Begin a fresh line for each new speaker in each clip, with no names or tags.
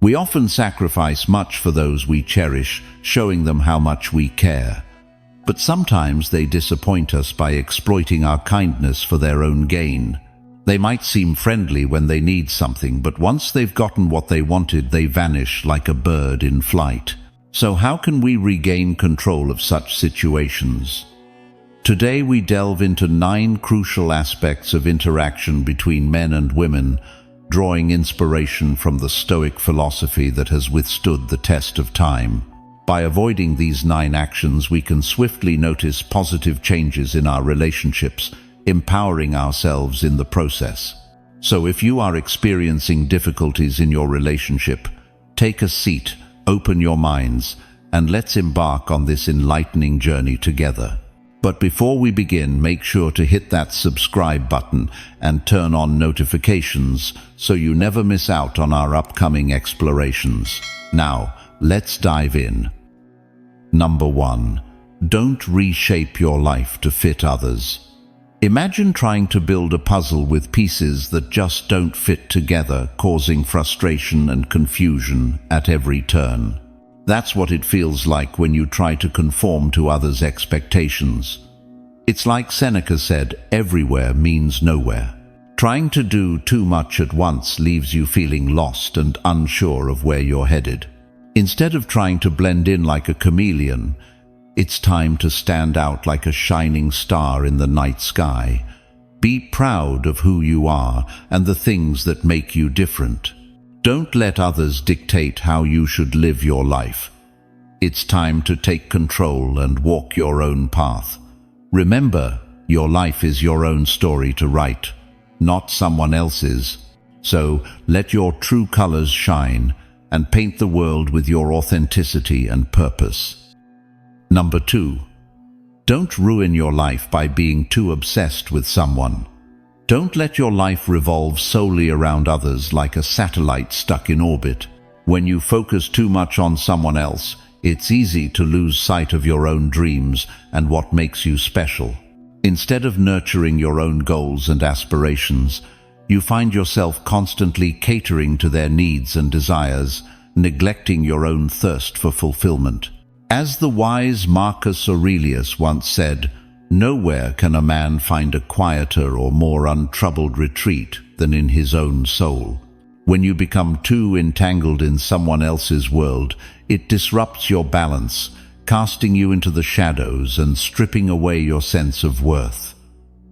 We often sacrifice much for those we cherish, showing them how much we care. But sometimes they disappoint us by exploiting our kindness for their own gain. They might seem friendly when they need something, but once they've gotten what they wanted, they vanish like a bird in flight. So how can we regain control of such situations? Today we delve into 9 crucial aspects of interaction between men and women, drawing inspiration from the Stoic philosophy that has withstood the test of time. By avoiding these 9 actions, we can swiftly notice positive changes in our relationships, empowering ourselves in the process. So if you are experiencing difficulties in your relationship, take a seat, open your minds, and let's embark on this enlightening journey together. But before we begin, make sure to hit that subscribe button and turn on notifications so you never miss out on our upcoming explorations. Now, let's dive in. Number 1. Don't reshape your life to fit others. Imagine trying to build a puzzle with pieces that just don't fit together, causing frustration and confusion at every turn. That's what it feels like when you try to conform to others' expectations. It's like Seneca said, everywhere means nowhere. Trying to do too much at once leaves you feeling lost and unsure of where you're headed. Instead of trying to blend in like a chameleon, it's time to stand out like a shining star in the night sky. Be proud of who you are and the things that make you different. Don't let others dictate how you should live your life. It's time to take control and walk your own path. Remember, your life is your own story to write, not someone else's. So let your true colors shine and paint the world with your authenticity and purpose. Number 2. Don't ruin your life by being too obsessed with someone. Don't let your life revolve solely around others like a satellite stuck in orbit. When you focus too much on someone else, it's easy to lose sight of your own dreams and what makes you special. Instead of nurturing your own goals and aspirations, you find yourself constantly catering to their needs and desires, neglecting your own thirst for fulfillment. As the wise Marcus Aurelius once said, "Nowhere can a man find a quieter or more untroubled retreat than in his own soul." When you become too entangled in someone else's world, it disrupts your balance, casting you into the shadows and stripping away your sense of worth.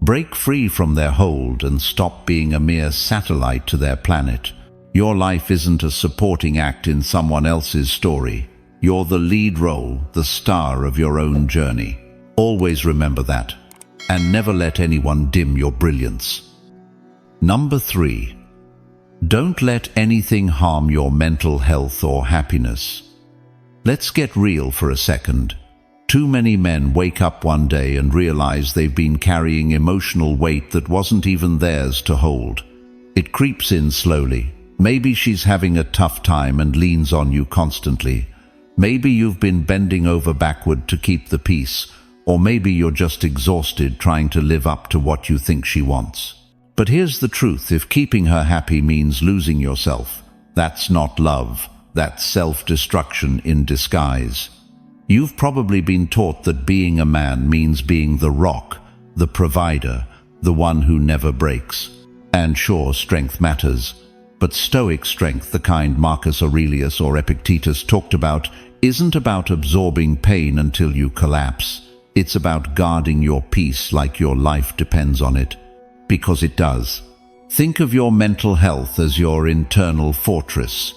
Break free from their hold and stop being a mere satellite to their planet. Your life isn't a supporting act in someone else's story. You're the lead role, the star of your own journey. Always remember that, and never let anyone dim your brilliance. Number 3. Don't let anything harm your mental health or happiness. Let's get real for a second. Too many men wake up one day and realize they've been carrying emotional weight that wasn't even theirs to hold. It creeps in slowly. Maybe she's having a tough time and leans on you constantly. Maybe you've been bending over backward to keep the peace, or maybe you're just exhausted trying to live up to what you think she wants. But here's the truth: if keeping her happy means losing yourself, that's not love, that's self-destruction in disguise. You've probably been taught that being a man means being the rock, the provider, the one who never breaks. And sure, strength matters, but Stoic strength, the kind Marcus Aurelius or Epictetus talked about, isn't about absorbing pain until you collapse. It's about guarding your peace like your life depends on it. Because it does. Think of your mental health as your internal fortress.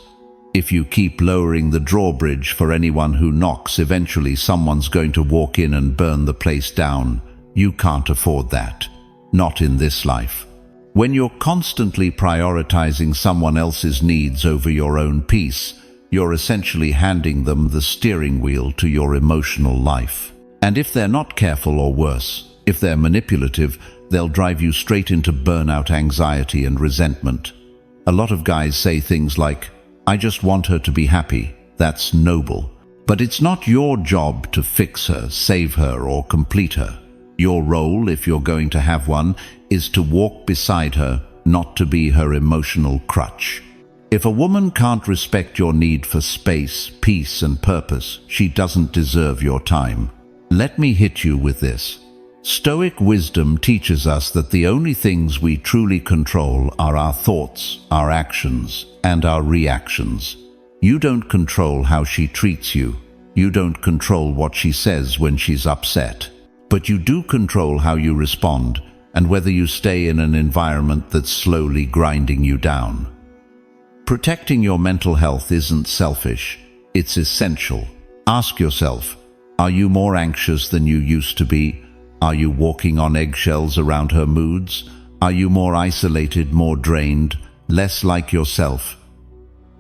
If you keep lowering the drawbridge for anyone who knocks, eventually someone's going to walk in and burn the place down. You can't afford that. Not in this life. When you're constantly prioritizing someone else's needs over your own peace, you're essentially handing them the steering wheel to your emotional life. And if they're not careful, or worse, if they're manipulative, they'll drive you straight into burnout, anxiety, and resentment. A lot of guys say things like, "I just want her to be happy." That's noble. But it's not your job to fix her, save her, or complete her. Your role, if you're going to have one, is to walk beside her, not to be her emotional crutch. If a woman can't respect your need for space, peace, and purpose, she doesn't deserve your time. Let me hit you with this. Stoic wisdom teaches us that the only things we truly control are our thoughts, our actions, and our reactions. You don't control how she treats you. You don't control what she says when she's upset. But you do control how you respond and whether you stay in an environment that's slowly grinding you down. Protecting your mental health isn't selfish, it's essential. Ask yourself, are you more anxious than you used to be? Are you walking on eggshells around her moods? Are you more isolated, more drained, less like yourself?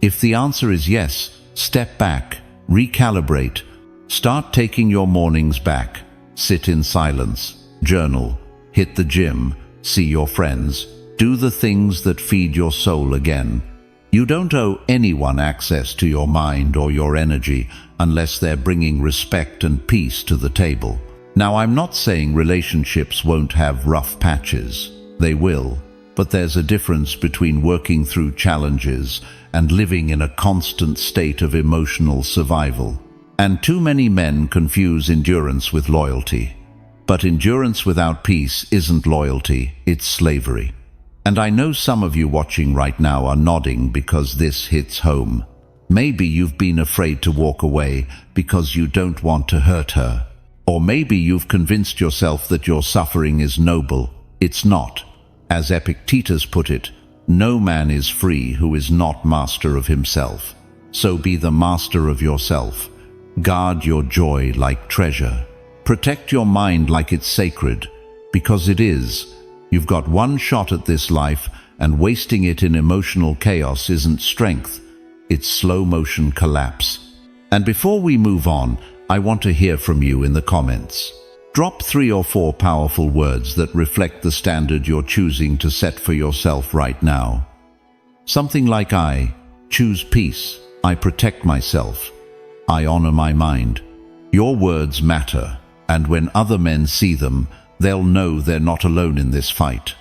If the answer is yes, step back, recalibrate, start taking your mornings back, sit in silence, journal, hit the gym, see your friends, do the things that feed your soul again. You don't owe anyone access to your mind or your energy unless they're bringing respect and peace to the table. Now, I'm not saying relationships won't have rough patches. They will, but there's a difference between working through challenges and living in a constant state of emotional survival. And too many men confuse endurance with loyalty. But endurance without peace isn't loyalty, it's slavery. And I know some of you watching right now are nodding because this hits home. Maybe you've been afraid to walk away because you don't want to hurt her. Or maybe you've convinced yourself that your suffering is noble. It's not. As Epictetus put it, no man is free who is not master of himself. So be the master of yourself. Guard your joy like treasure. Protect your mind like it's sacred, because it is. You've got one shot at this life, and wasting it in emotional chaos isn't strength. It's slow motion collapse. And before we move on, I want to hear from you in the comments. Drop 3 or 4 powerful words that reflect the standard you're choosing to set for yourself right now. Something like I choose peace, I protect myself, I honor my mind. Your words matter, and when other men see them, they'll know they're not alone in this fight.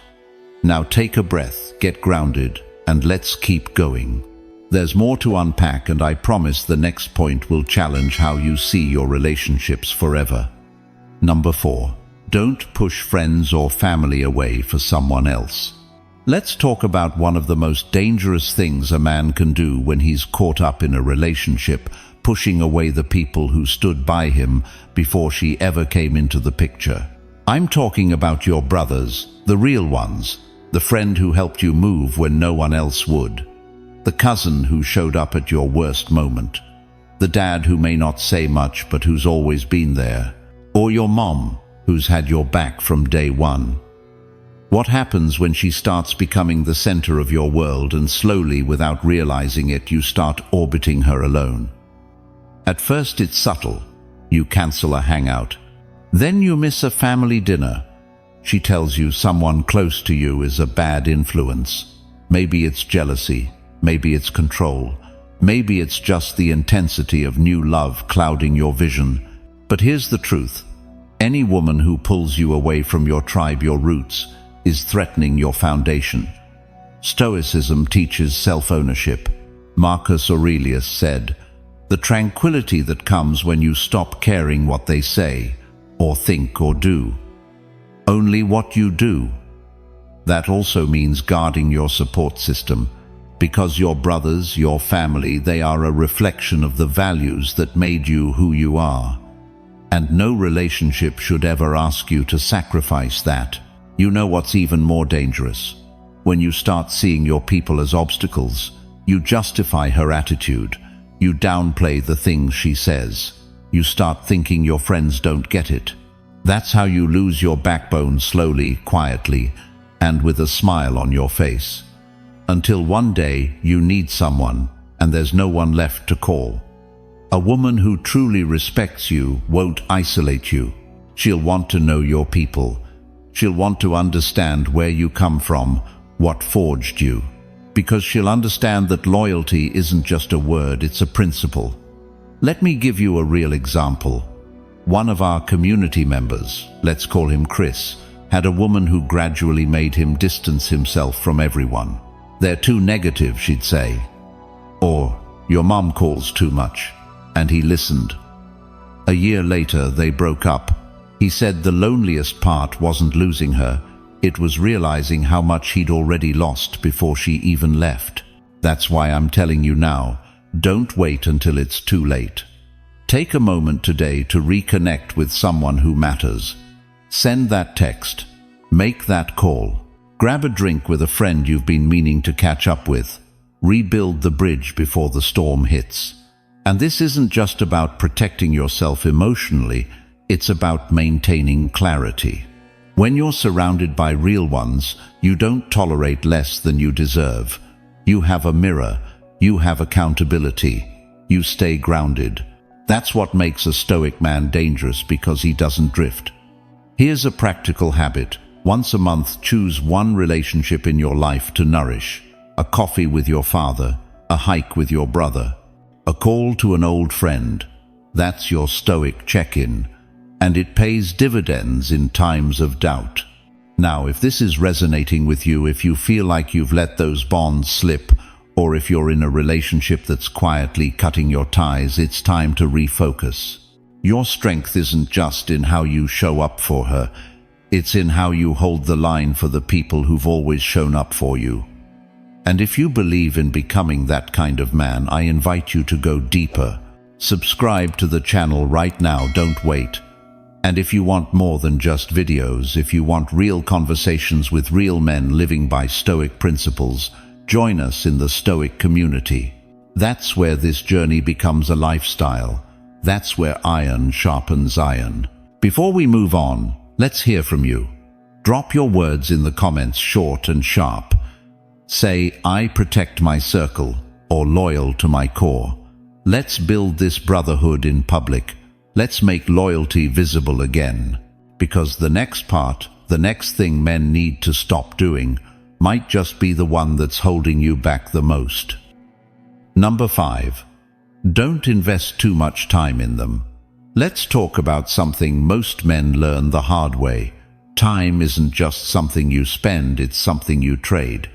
Now take a breath, get grounded, and let's keep going. There's more to unpack, and I promise the next point will challenge how you see your relationships forever. Number 4. Don't push friends or family away for someone else. Let's talk about one of the most dangerous things a man can do when he's caught up in a relationship, pushing away the people who stood by him before she ever came into the picture. I'm talking about your brothers, the real ones, the friend who helped you move when no one else would, the cousin who showed up at your worst moment, the dad who may not say much but who's always been there, or your mom who's had your back from day one. What happens when she starts becoming the center of your world and slowly, without realizing it, you start orbiting her alone? At first it's subtle. You cancel a hangout. Then you miss a family dinner. She tells you someone close to you is a bad influence. Maybe it's jealousy. Maybe it's control. Maybe it's just the intensity of new love clouding your vision. But here's the truth. Any woman who pulls you away from your tribe, your roots, is threatening your foundation. Stoicism teaches self-ownership. Marcus Aurelius said, "The tranquility that comes when you stop caring what they say, or think or do. Only what you do." That also means guarding your support system, because your brothers, your family, they are a reflection of the values that made you who you are. And no relationship should ever ask you to sacrifice that. You know what's even more dangerous? When you start seeing your people as obstacles, you justify her attitude, you downplay the things she says. You start thinking your friends don't get it. That's how you lose your backbone slowly, quietly, and with a smile on your face. Until one day you need someone, and there's no one left to call. A woman who truly respects you won't isolate you. She'll want to know your people. She'll want to understand where you come from, what forged you. Because she'll understand that loyalty isn't just a word, it's a principle. Let me give you a real example. One of our community members, let's call him Chris, had a woman who gradually made him distance himself from everyone. They're too negative, she'd say. Or, your mom calls too much. And he listened. A year later, they broke up. He said the loneliest part wasn't losing her, it was realizing how much he'd already lost before she even left. That's why I'm telling you now, don't wait until it's too late. Take a moment today to reconnect with someone who matters. Send that text. Make that call. Grab a drink with a friend you've been meaning to catch up with. Rebuild the bridge before the storm hits. And this isn't just about protecting yourself emotionally, it's about maintaining clarity. When you're surrounded by real ones, you don't tolerate less than you deserve. You have a mirror, you have accountability, you stay grounded. That's what makes a stoic man dangerous, because he doesn't drift. Here's a practical habit. Once a month, choose one relationship in your life to nourish. A coffee with your father, a hike with your brother, a call to an old friend. That's your stoic check-in, and it pays dividends in times of doubt. Now, if this is resonating with you, if you feel like you've let those bonds slip, or if you're in a relationship that's quietly cutting your ties, it's time to refocus. Your strength isn't just in how you show up for her, it's in how you hold the line for the people who've always shown up for you. And if you believe in becoming that kind of man, I invite you to go deeper. Subscribe to the channel right now, don't wait. And if you want more than just videos, if you want real conversations with real men living by Stoic principles, join us in the Stoic community. That's where this journey becomes a lifestyle. That's where iron sharpens iron. Before we move on, let's hear from you. Drop your words in the comments, short and sharp. Say, I protect my circle, or loyal to my core. Let's build this brotherhood in public. Let's make loyalty visible again. Because the next part, the next thing men need to stop doing, might just be the one that's holding you back the most. Number 5. Don't invest too much time in them. Let's talk about something most men learn the hard way. Time isn't just something you spend, it's something you trade.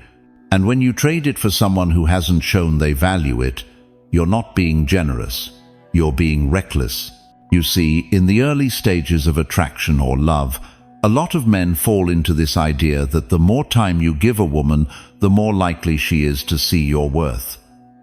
And when you trade it for someone who hasn't shown they value it, you're not being generous, you're being reckless. You see, in the early stages of attraction or love, a lot of men fall into this idea that the more time you give a woman, the more likely she is to see your worth.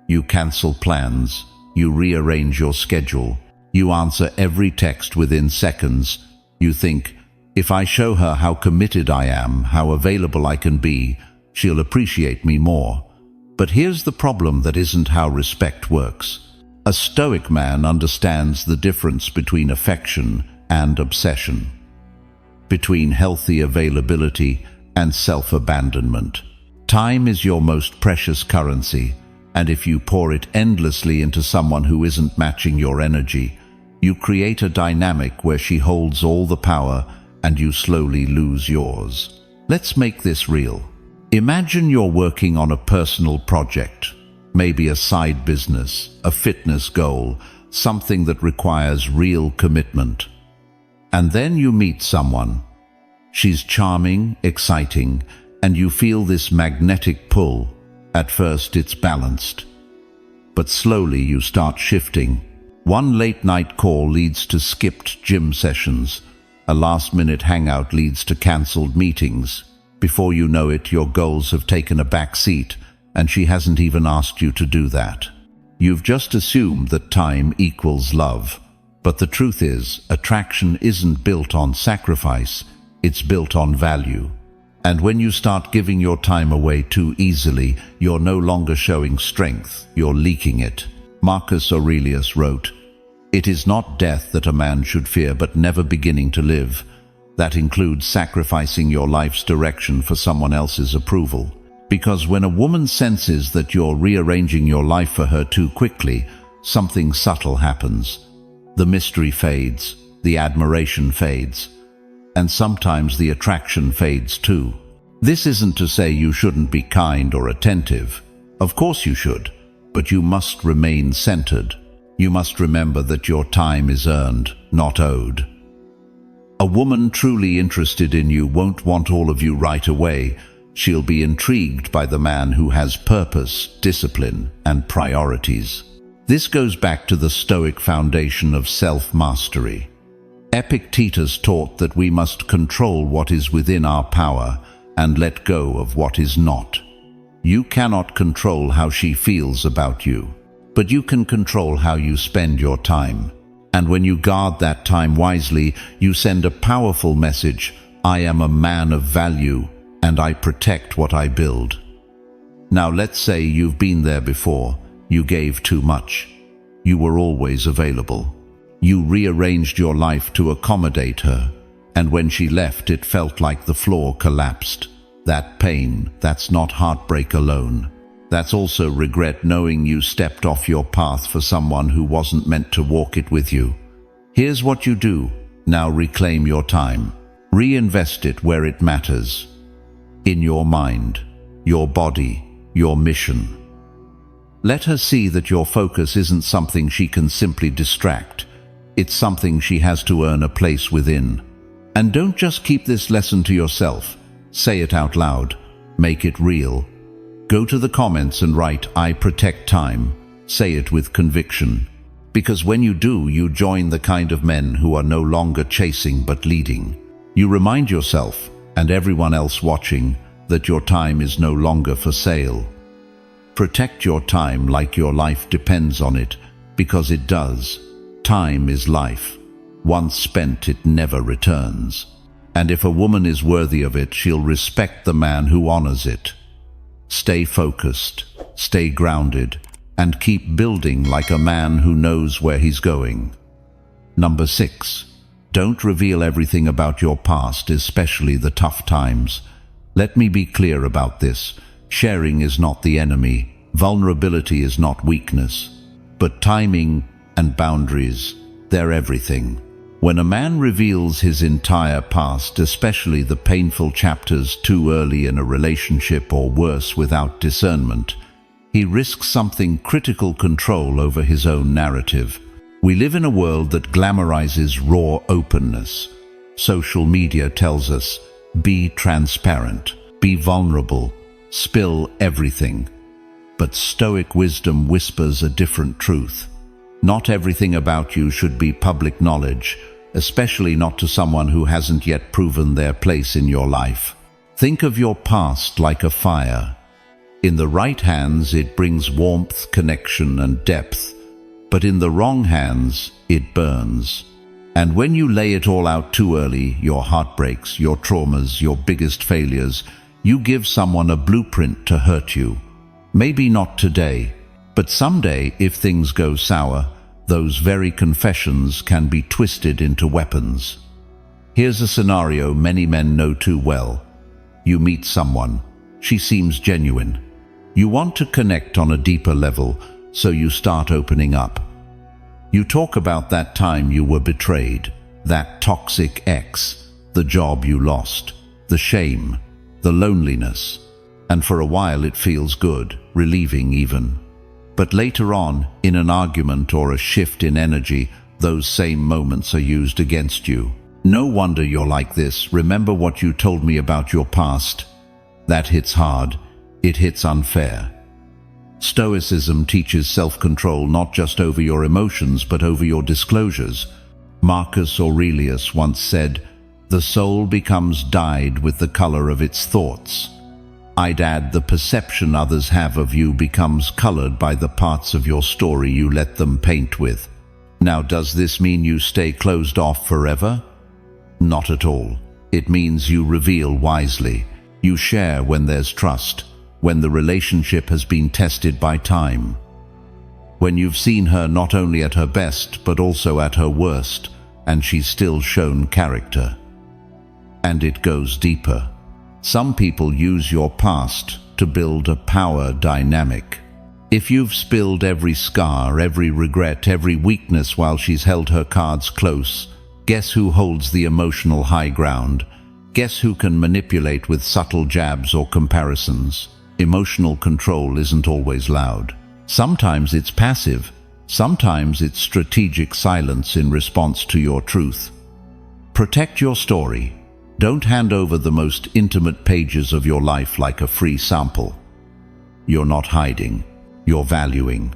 You cancel plans, you rearrange your schedule, you answer every text within seconds. You think, if I show her how committed I am, how available I can be, she'll appreciate me more. But here's the problem that isn't how respect works. A stoic man understands the difference between affection and obsession, between healthy availability and self-abandonment. Time is your most precious currency, and if you pour it endlessly into someone who isn't matching your energy, you create a dynamic where she holds all the power and you slowly lose yours. Let's make this real. Imagine you're working on a personal project, maybe a side business, a fitness goal, something that requires real commitment. And then you meet someone. She's charming, exciting, and you feel this magnetic pull. At first it's balanced, but slowly you start shifting. One late-night call leads to skipped gym sessions. A last-minute hangout leads to cancelled meetings. Before you know it, your goals have taken a back seat, and she hasn't even asked you to do that. You've just assumed that time equals love. But the truth is, attraction isn't built on sacrifice, it's built on value. And when you start giving your time away too easily, you're no longer showing strength, you're leaking it. Marcus Aurelius wrote, "It is not death that a man should fear, but never beginning to live." That includes sacrificing your life's direction for someone else's approval. Because when a woman senses that you're rearranging your life for her too quickly, something subtle happens. The mystery fades, the admiration fades, and sometimes the attraction fades too. This isn't to say you shouldn't be kind or attentive. Of course you should, but you must remain centered. You must remember that your time is earned, not owed. A woman truly interested in you won't want all of you right away. She'll be intrigued by the man who has purpose, discipline, and priorities. This goes back to the Stoic foundation of self-mastery. Epictetus taught that we must control what is within our power and let go of what is not. You cannot control how she feels about you, but you can control how you spend your time. And when you guard that time wisely, you send a powerful message: I am a man of value, and I protect what I build. Now let's say you've been there before. You gave too much. You were always available. You rearranged your life to accommodate her, and when she left, it felt like the floor collapsed. That pain, that's not heartbreak alone. That's also regret, knowing you stepped off your path for someone who wasn't meant to walk it with you. Here's what you do. Now reclaim your time. Reinvest it where it matters. In your mind, your body, your mission. Let her see that your focus isn't something she can simply distract. It's something she has to earn a place within. And don't just keep this lesson to yourself. Say it out loud. Make it real. Go to the comments and write, I protect time. Say it with conviction. Because when you do, you join the kind of men who are no longer chasing but leading. You remind yourself, and everyone else watching, that your time is no longer for sale. Protect your time like your life depends on it, because it does. Time is life. Once spent, it never returns. And if a woman is worthy of it, she'll respect the man who honors it. Stay focused, stay grounded, and keep building like a man who knows where he's going. Number 6. Don't reveal everything about your past, especially the tough times. Let me be clear about this. Sharing is not the enemy. Vulnerability is not weakness. But timing and boundaries, they're everything. When a man reveals his entire past, especially the painful chapters, too early in a relationship or worse, without discernment, he risks something: critical control over his own narrative. We live in a world that glamorizes raw openness. Social media tells us, be transparent, be vulnerable, spill everything. But Stoic wisdom whispers a different truth. Not everything about you should be public knowledge, especially not to someone who hasn't yet proven their place in your life. Think of your past like a fire. In the right hands, it brings warmth, connection, and depth. But in the wrong hands, it burns. And when you lay it all out too early, your heartbreaks, your traumas, your biggest failures, you give someone a blueprint to hurt you. Maybe not today, but someday, if things go sour, those very confessions can be twisted into weapons. Here's a scenario many men know too well. You meet someone. She seems genuine. You want to connect on a deeper level, so you start opening up. You talk about that time you were betrayed, that toxic ex, the job you lost, the shame, the loneliness. And for a while it feels good, relieving even. But later on, in an argument or a shift in energy, those same moments are used against you. No wonder you're like this. Remember what you told me about your past? That hits hard. It hits unfair. Stoicism teaches self-control not just over your emotions but over your disclosures. Marcus Aurelius once said, "The soul becomes dyed with the color of its thoughts." I'd add, the perception others have of you becomes colored by the parts of your story you let them paint with. Now, does this mean you stay closed off forever? Not at all. It means you reveal wisely. You share when there's trust, when the relationship has been tested by time, when you've seen her not only at her best but also at her worst, and she's still shown character. And it goes deeper. Some people use your past to build a power dynamic. If you've spilled every scar, every regret, every weakness while she's held her cards close, guess who holds the emotional high ground? Guess who can manipulate with subtle jabs or comparisons? Emotional control isn't always loud. Sometimes it's passive. Sometimes it's strategic silence in response to your truth. Protect your story. Don't hand over the most intimate pages of your life like a free sample. You're not hiding, you're valuing.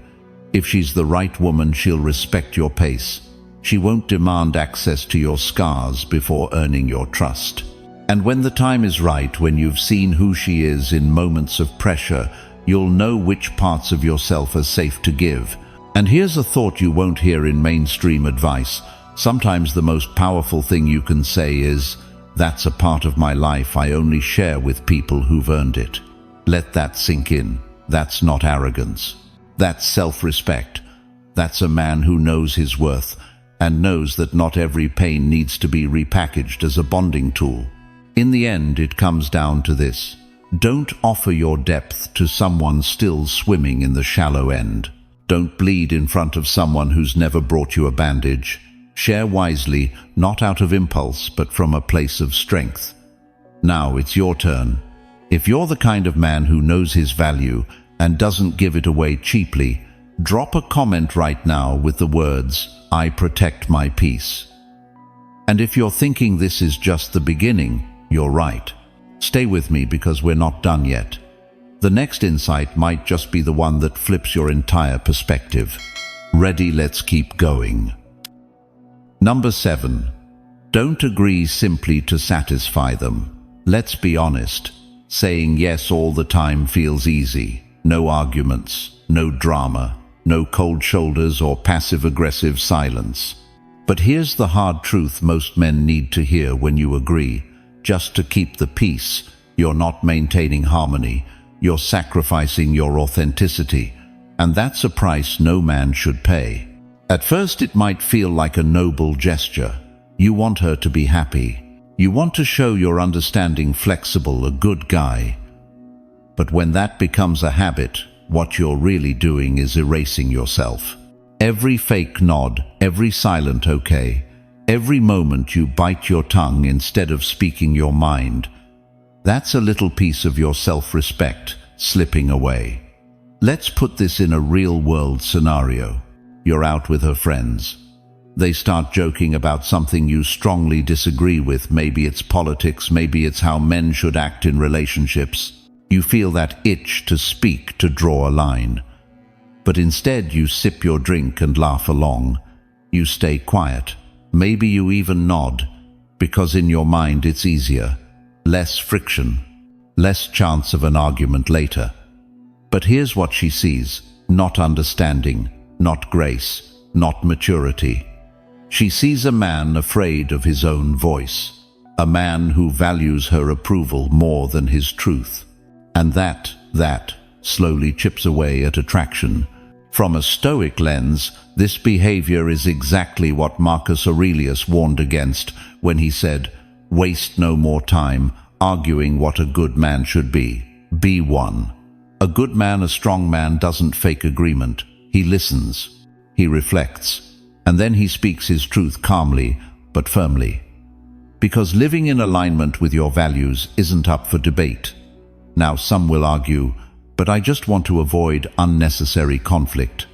If she's the right woman, she'll respect your pace. She won't demand access to your scars before earning your trust. And when the time is right, when you've seen who she is in moments of pressure, you'll know which parts of yourself are safe to give. And here's a thought you won't hear in mainstream advice. Sometimes the most powerful thing you can say is, "That's a part of my life I only share with people who've earned it." Let that sink in. That's not arrogance. That's self-respect. That's a man who knows his worth and knows that not every pain needs to be repackaged as a bonding tool. In the end, it comes down to this. Don't offer your depth to someone still swimming in the shallow end. Don't bleed in front of someone who's never brought you a bandage. Share wisely, not out of impulse, but from a place of strength. Now it's your turn. If you're the kind of man who knows his value and doesn't give it away cheaply, drop a comment right now with the words, "I protect my peace." And if you're thinking this is just the beginning, you're right. Stay with me because we're not done yet. The next insight might just be the one that flips your entire perspective. Ready? Let's keep going. Number 7. Don't agree simply to satisfy them. Let's be honest. Saying yes all the time feels easy. No arguments, no drama, no cold shoulders or passive-aggressive silence. But here's the hard truth most men need to hear when you agree. Just to keep the peace, you're not maintaining harmony. You're sacrificing your authenticity, and that's a price no man should pay. At first it might feel like a noble gesture. You want her to be happy. You want to show you're understanding, flexible, a good guy. But when that becomes a habit, what you're really doing is erasing yourself. Every fake nod, every silent okay, every moment you bite your tongue instead of speaking your mind, that's a little piece of your self-respect slipping away. Let's put this in a real-world scenario. You're out with her friends. They start joking about something you strongly disagree with. Maybe it's politics, maybe it's how men should act in relationships. You feel that itch to speak, to draw a line. But instead you sip your drink and laugh along. You stay quiet. Maybe you even nod, because in your mind it's easier. Less friction, less chance of an argument later. But here's what she sees: not understanding, not grace, not maturity. She sees a man afraid of his own voice, a man who values her approval more than his truth. And that slowly chips away at attraction. From a Stoic lens, this behavior is exactly what Marcus Aurelius warned against when he said, "Waste no more time arguing what a good man should be. Be one." A good man, a strong man, doesn't fake agreement. He listens, he reflects, and then he speaks his truth calmly but firmly. Because living in alignment with your values isn't up for debate. Now some will argue, "But I just want to avoid unnecessary conflict."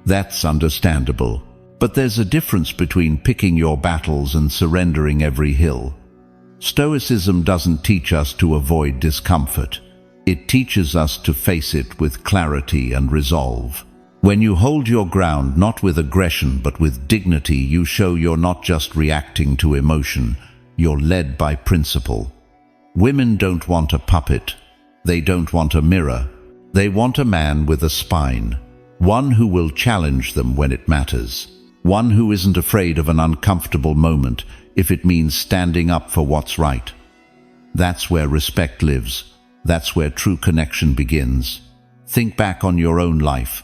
That's understandable. But there's a difference between picking your battles and surrendering every hill. Stoicism doesn't teach us to avoid discomfort. It teaches us to face it with clarity and resolve. When you hold your ground not with aggression but with dignity, you show you're not just reacting to emotion, you're led by principle. Women don't want a puppet. They don't want a mirror. They want a man with a spine. One who will challenge them when it matters. One who isn't afraid of an uncomfortable moment if it means standing up for what's right. That's where respect lives. That's where true connection begins. Think back on your own life.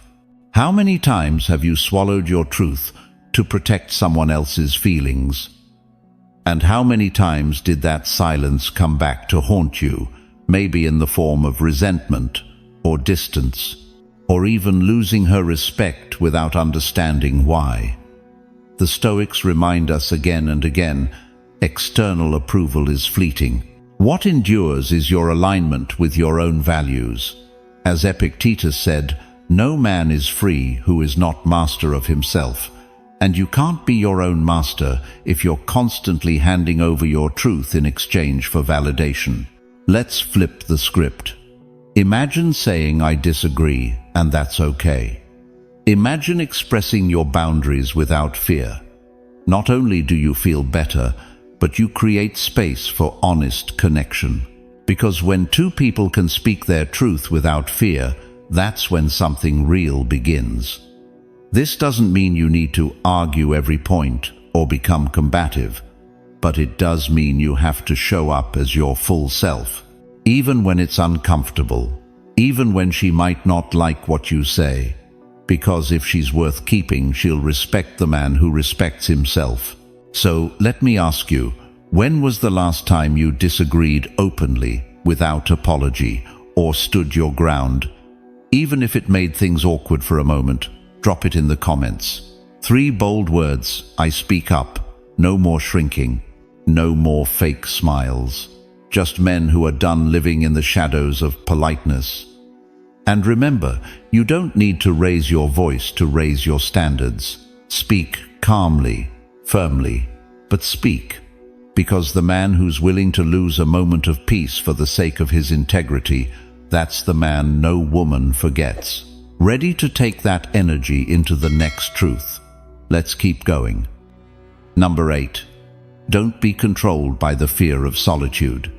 How many times have you swallowed your truth to protect someone else's feelings? And how many times did that silence come back to haunt you, maybe in the form of resentment or distance, or even losing her respect without understanding why? The Stoics remind us again and again, external approval is fleeting. What endures is your alignment with your own values. As Epictetus said, "No man is free who is not master of himself," And you can't be your own master if you're constantly handing over your truth in exchange for validation. Let's flip the script. Imagine saying, "I disagree," and that's okay. Imagine expressing your boundaries without fear. Not only do you feel better, but you create space for honest connection. Because when two people can speak their truth without fear, that's when something real begins. This doesn't mean you need to argue every point or become combative, but it does mean you have to show up as your full self, even when it's uncomfortable, even when she might not like what you say, because if she's worth keeping, she'll respect the man who respects himself. So let me ask you, when was the last time you disagreed openly, without apology, or stood your ground? Even if it made things awkward for a moment, drop it in the comments. 3 bold words: I speak up. No more shrinking. No more fake smiles. Just men who are done living in the shadows of politeness. And remember, you don't need to raise your voice to raise your standards. Speak calmly, firmly, but speak. Because the man who's willing to lose a moment of peace for the sake of his integrity, that's the man no woman forgets. Ready to take that energy into the next truth. Let's keep going. Number 8. Don't be controlled by the fear of solitude.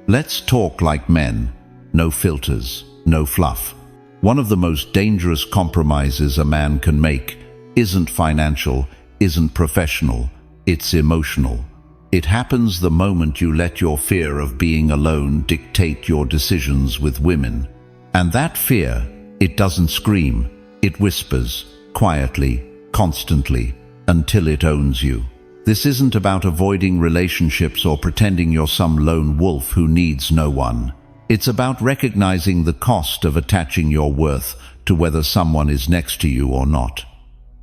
Let's talk like men. No filters, no fluff. One of the most dangerous compromises a man can make isn't financial, isn't professional, it's emotional. It happens the moment you let your fear of being alone dictate your decisions with women. And that fear, it doesn't scream, it whispers, quietly, constantly, until it owns you. This isn't about avoiding relationships or pretending you're some lone wolf who needs no one. It's about recognizing the cost of attaching your worth to whether someone is next to you or not.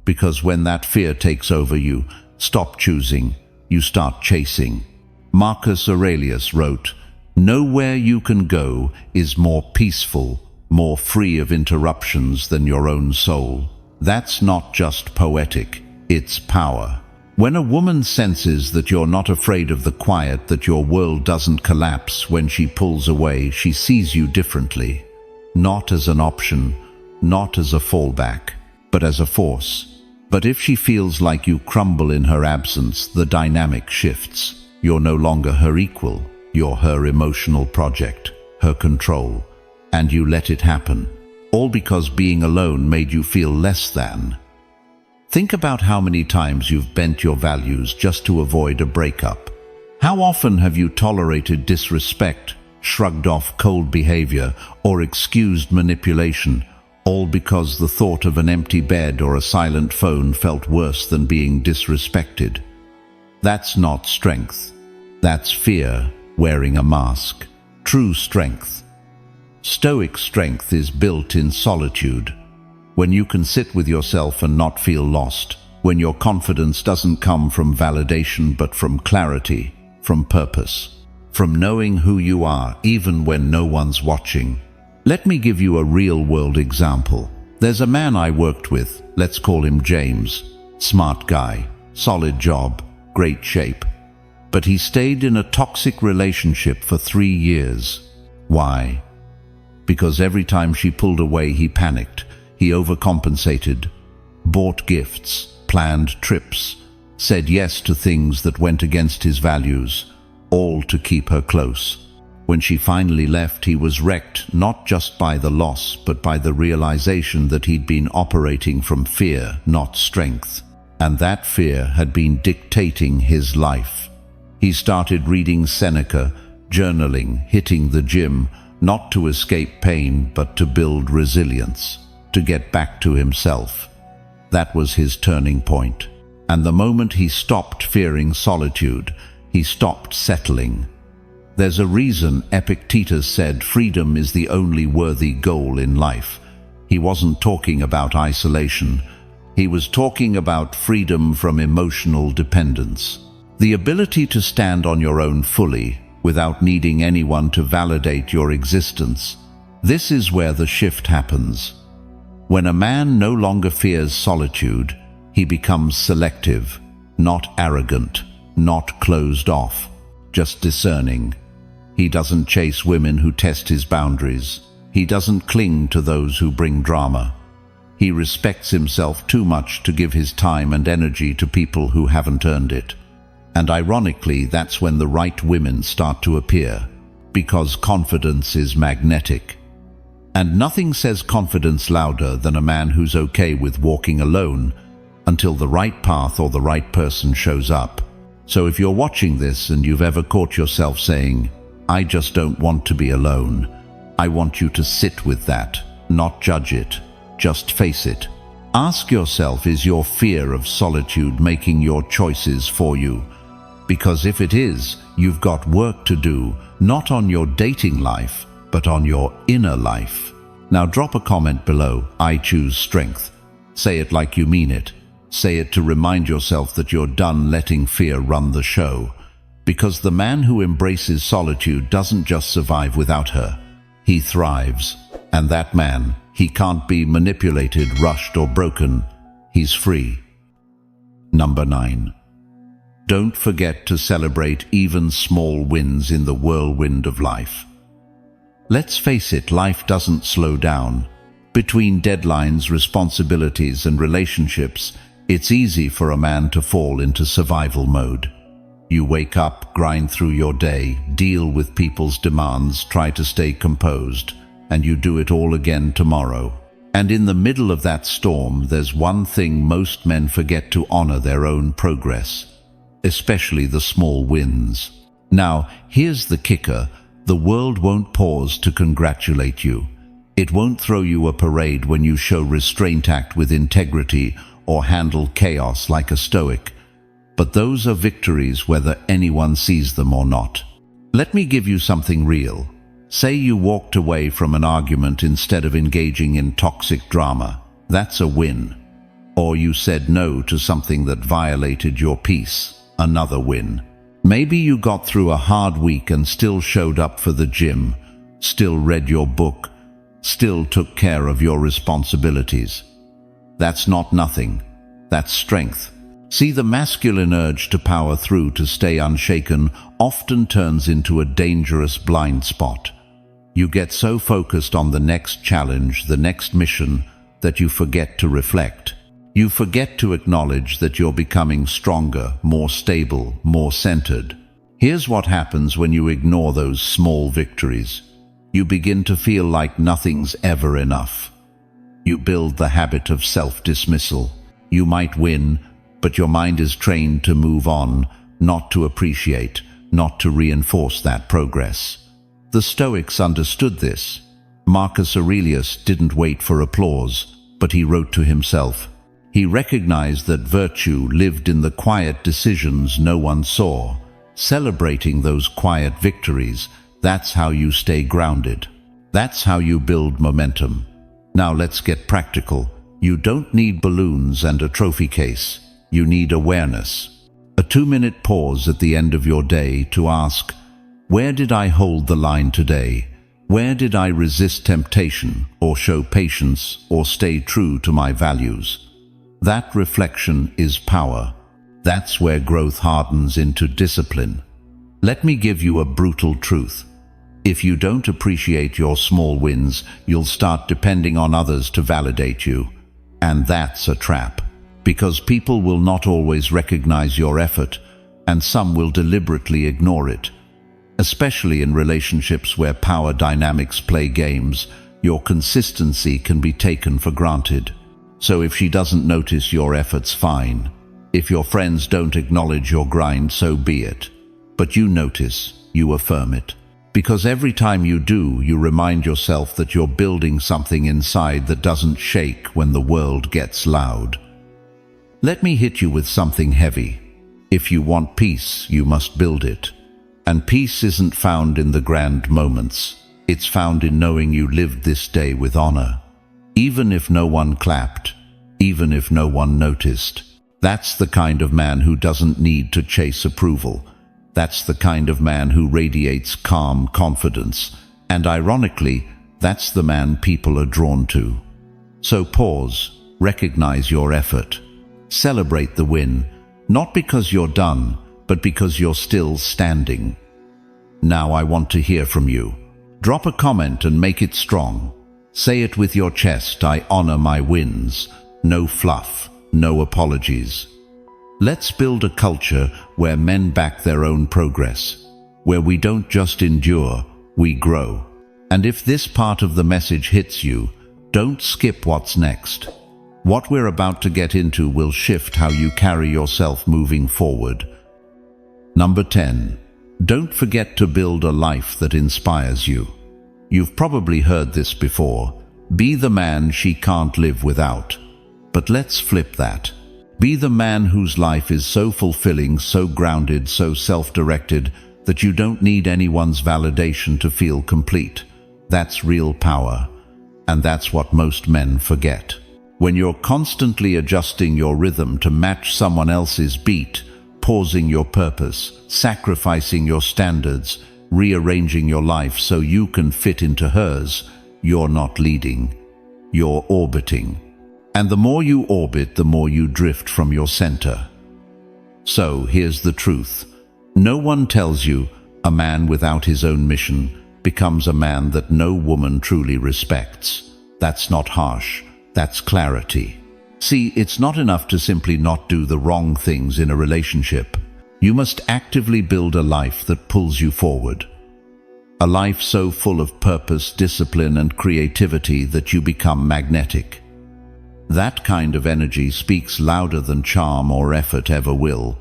Because when that fear takes over, you stop choosing, you start chasing. Marcus Aurelius wrote, "Nowhere you can go is more peaceful, more free of interruptions than your own soul." That's not just poetic, it's power. When a woman senses that you're not afraid of the quiet, that your world doesn't collapse when she pulls away, she sees you differently. Not as an option, not as a fallback, but as a force. But if she feels like you crumble in her absence, the dynamic shifts. You're no longer her equal, you're her emotional project, her control. And you let it happen, all because being alone made you feel less than. Think about how many times you've bent your values just to avoid a breakup. How often have you tolerated disrespect, shrugged off cold behavior, or excused manipulation, all because the thought of an empty bed or a silent phone felt worse than being disrespected? That's not strength. That's fear wearing a mask. True strength. Stoic strength is built in solitude. When you can sit with yourself and not feel lost. When your confidence doesn't come from validation but from clarity, from purpose, from knowing who you are even when no one's watching. Let me give you a real-world example. There's a man I worked with, let's call him James. Smart guy, solid job, great shape. But he stayed in a toxic relationship for 3 years. Why? Because every time she pulled away, he panicked. He overcompensated, bought gifts, planned trips, said yes to things that went against his values, all to keep her close. When she finally left, he was wrecked not just by the loss, but by the realization that he'd been operating from fear, not strength. And that fear had been dictating his life. He started reading Seneca, journaling, hitting the gym, not to escape pain, but to build resilience, to get back to himself. That was his turning point. And the moment he stopped fearing solitude, he stopped settling. There's a reason Epictetus said freedom is the only worthy goal in life. He wasn't talking about isolation. He was talking about freedom from emotional dependence. The ability to stand on your own fully, without needing anyone to validate your existence. This is where the shift happens. When a man no longer fears solitude, He becomes selective, not arrogant, not closed off, just discerning. He doesn't chase women who test his boundaries. He doesn't cling to those who bring drama. He respects himself too much to give his time and energy to people who haven't earned it. And ironically, that's when the right women start to appear, because confidence is magnetic. And nothing says confidence louder than a man who's okay with walking alone until the right path or the right person shows up. So if you're watching this and you've ever caught yourself saying, "I just don't want to be alone," I want you to sit with that, not judge it, just face it. Ask yourself, is your fear of solitude making your choices for you? Because if it is, you've got work to do, not on your dating life, but on your inner life. Now drop a comment below, "I choose strength." Say it like you mean it. Say it to remind yourself that you're done letting fear run the show. Because the man who embraces solitude doesn't just survive without her. He thrives. And that man, he can't be manipulated, rushed, or broken. He's free. Number 9. Don't forget to celebrate even small wins in the whirlwind of life. Let's face it, life doesn't slow down. Between deadlines, responsibilities, and relationships, it's easy for a man to fall into survival mode. You wake up, grind through your day, deal with people's demands, try to stay composed, and you do it all again tomorrow. And in the middle of that storm, there's one thing most men forget: to honor their own progress, especially the small wins. Now, here's the kicker: the world won't pause to congratulate you. It won't throw you a parade when you show restraint, act with integrity, or handle chaos like a stoic. But those are victories whether anyone sees them or not. Let me give you something real. Say you walked away from an argument instead of engaging in toxic drama. That's a win. Or you said no to something that violated your peace. Another win. Maybe you got through a hard week and still showed up for the gym, still read your book, still took care of your responsibilities. That's not nothing. That's strength. See, the masculine urge to power through, to stay unshaken, often turns into a dangerous blind spot. You get so focused on the next challenge, the next mission, that you forget to reflect. You forget to acknowledge that you're becoming stronger, more stable, more centered. Here's what happens when you ignore those small victories. You begin to feel like nothing's ever enough. You build the habit of self-dismissal. You might win, but your mind is trained to move on, not to appreciate, not to reinforce that progress. The Stoics understood this. Marcus Aurelius didn't wait for applause, but he wrote to himself. He recognized that virtue lived in the quiet decisions no one saw. Celebrating those quiet victories, that's how you stay grounded. That's how you build momentum. Now let's get practical. You don't need balloons and a trophy case. You need awareness. A 2-minute pause at the end of your day to ask, where did I hold the line today? Where did I resist temptation, or show patience, or stay true to my values? That reflection is power. That's where growth hardens into discipline. Let me give you a brutal truth. If you don't appreciate your small wins, you'll start depending on others to validate you. And that's a trap. Because people will not always recognize your effort, and some will deliberately ignore it. Especially in relationships where power dynamics play games, your consistency can be taken for granted. So if she doesn't notice your efforts, fine. If your friends don't acknowledge your grind, so be it. But you notice, you affirm it. Because every time you do, you remind yourself that you're building something inside that doesn't shake when the world gets loud. Let me hit you with something heavy. If you want peace, you must build it. And peace isn't found in the grand moments. It's found in knowing you lived this day with honor. Even if no one clapped, even if no one noticed. That's the kind of man who doesn't need to chase approval. That's the kind of man who radiates calm confidence. And ironically, that's the man people are drawn to. So pause, recognize your effort. Celebrate the win, not because you're done, but because you're still standing. Now I want to hear from you. Drop a comment and make it strong. Say it with your chest: I honor my wins. No fluff, no apologies. Let's build a culture where men back their own progress, where we don't just endure, we grow. And if this part of the message hits you, don't skip what's next. What we're about to get into will shift how you carry yourself moving forward. Number 10. Don't forget to build a life that inspires you. You've probably heard this before. Be the man she can't live without. But let's flip that. Be the man whose life is so fulfilling, so grounded, so self-directed that you don't need anyone's validation to feel complete. That's real power. And that's what most men forget. When you're constantly adjusting your rhythm to match someone else's beat, pausing your purpose, sacrificing your standards, rearranging your life so you can fit into hers, you're not leading. You're orbiting. And the more you orbit, the more you drift from your center. So here's the truth. No one tells you a man without his own mission becomes a man that no woman truly respects. That's not harsh. That's clarity. See, it's not enough to simply not do the wrong things in a relationship. You must actively build a life that pulls you forward. A life so full of purpose, discipline, and creativity that you become magnetic. That kind of energy speaks louder than charm or effort ever will.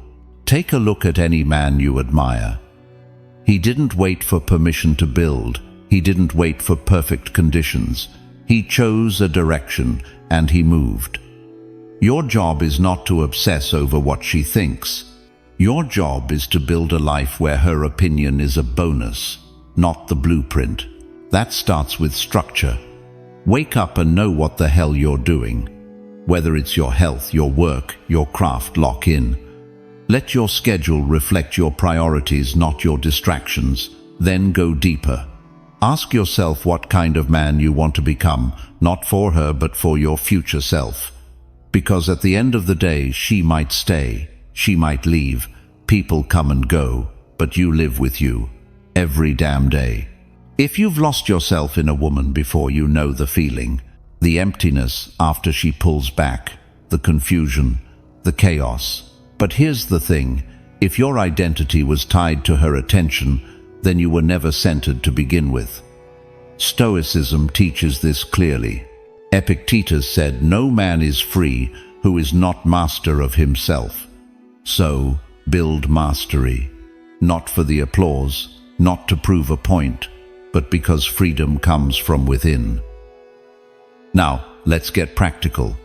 Take a look at any man you admire. He didn't wait for permission to build. He didn't wait for perfect conditions. He chose a direction and he moved. Your job is not to obsess over what she thinks. Your job is to build a life where her opinion is a bonus, not the blueprint. That starts with structure. Wake up and know what the hell you're doing. Whether it's your health, your work, your craft, lock in. Let your schedule reflect your priorities, not your distractions. Then go deeper. Ask yourself what kind of man you want to become, not for her but for your future self. Because at the end of the day, she might stay, she might leave, people come and go, but you live with you, every damn day. If you've lost yourself in a woman before, you know the feeling. The emptiness after she pulls back, the confusion, the chaos. But here's the thing, if your identity was tied to her attention, then you were never centered to begin with. Stoicism teaches this clearly. Epictetus said, "No man is free who is not master of himself." So, build mastery, not for the applause, not to prove a point, but because freedom comes from within. Now, let's get practical.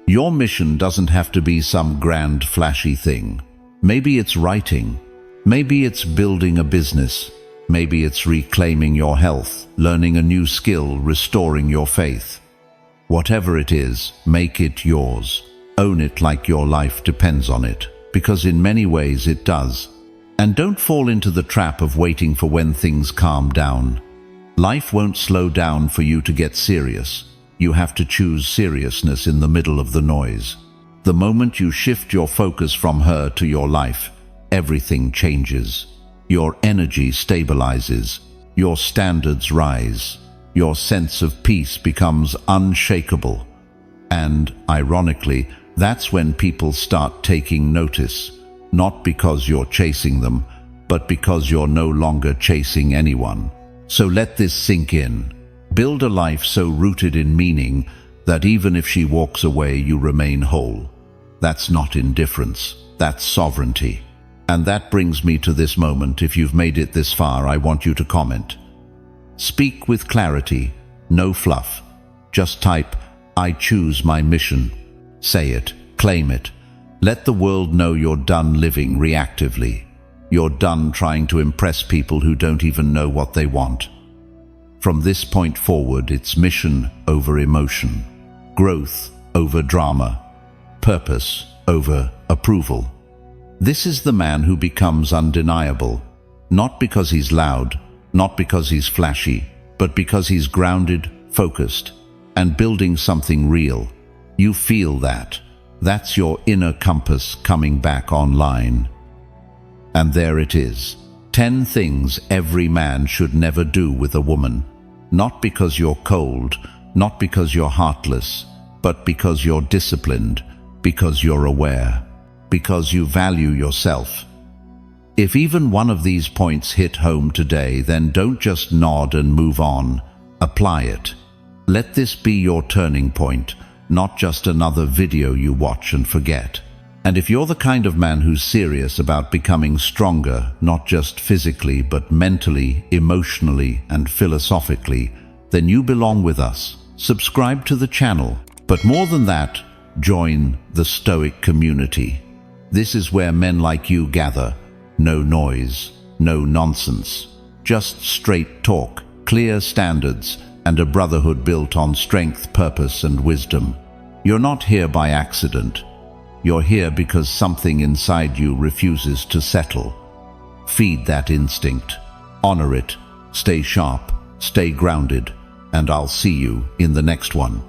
Your mission doesn't have to be some grand, flashy thing. Maybe it's writing. Maybe it's building a business. Maybe it's reclaiming your health, learning a new skill, restoring your faith. Whatever it is, make it yours. Own it like your life depends on it, because in many ways it does. And don't fall into the trap of waiting for when things calm down. Life won't slow down for you to get serious. You have to choose seriousness in the middle of the noise. The moment you shift your focus from her to your life, everything changes. Your energy stabilizes. Your standards rise. Your sense of peace becomes unshakable. And, ironically, that's when people start taking notice, not because you're chasing them, but because you're no longer chasing anyone. So let this sink in. Build a life so rooted in meaning that even if she walks away, you remain whole. That's not indifference, that's sovereignty. And that brings me to this moment. If you've made it this far, I want you to comment. Speak with clarity, no fluff. Just type, "I choose my mission." Say it, claim it. Let the world know you're done living reactively. You're done trying to impress people who don't even know what they want. From this point forward, it's mission over emotion, growth over drama, purpose over approval. This is the man who becomes undeniable, not because he's loud, not because he's flashy, but because he's grounded, focused, and building something real. You feel that. That's your inner compass coming back online. And there it is. 10 things every man should never do with a woman. Not because you're cold, not because you're heartless, but because you're disciplined, because you're aware, because you value yourself. If even one of these points hit home today, then don't just nod and move on. Apply it. Let this be your turning point, not just another video you watch and forget. And if you're the kind of man who's serious about becoming stronger, not just physically, but mentally, emotionally, and philosophically, then you belong with us. Subscribe to the channel. But more than that, join the Stoic community. This is where men like you gather. No noise, no nonsense. Just straight talk, clear standards, and a brotherhood built on strength, purpose, and wisdom. You're not here by accident. You're here because something inside you refuses to settle. Feed that instinct. Honor it. Stay sharp. Stay grounded. And I'll see you in the next one.